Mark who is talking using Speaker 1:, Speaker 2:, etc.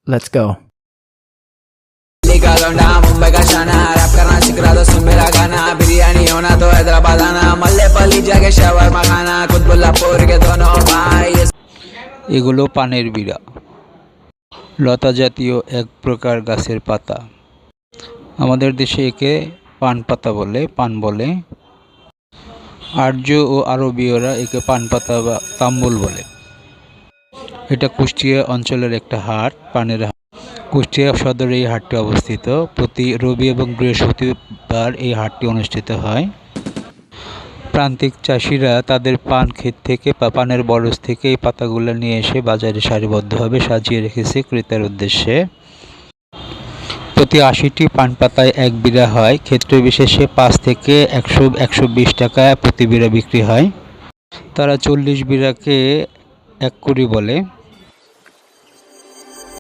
Speaker 1: Let's go.
Speaker 2: Delhi का लौंडा मुंबई का शाना रैप करना सीख रहा तो सुन मेरा गाना बिरयानी होना तो हैदराबाद आना मल्ले पली जाके शावरमा खाना कुतुबुल्लाहपुर के दोनों भाई
Speaker 3: এগুলো পানের বিড়া, লতা জাতীয় এক প্রকার গাছের পাতা। আমাদের দেশে একে পান পাতা বলে, পান বলে। আর্য ও আরবীয়রা একে পান পাতা বা তাম্বুল বলে। এটা কুষ্টিয়া অঞ্চলের একটা হাট, পানের হাট। কুষ্টিয়া সদরে এই হাটটি অবস্থিত। প্রতি রবি এবং বৃহস্পতিবার এই হাটটি অনুষ্ঠিত হয়। প্রান্তিক চাষিরা তাদের পান ক্ষেত থেকে বা পানের বরজ থেকে এই পাতাগুলো নিয়ে এসে বাজারে সারিবদ্ধভাবে সাজিয়ে রেখেছে ক্রেতার উদ্দেশ্যে। প্রতি ৮০টি পান পাতায় এক বিড়া হয়। ক্ষেত্র বিশেষে ৫ থেকে ১০০-১২০ টাকা প্রতি বিড়া বিক্রি হয়। তারা ৪০ বিড়াকে এক কুড়ি বলে।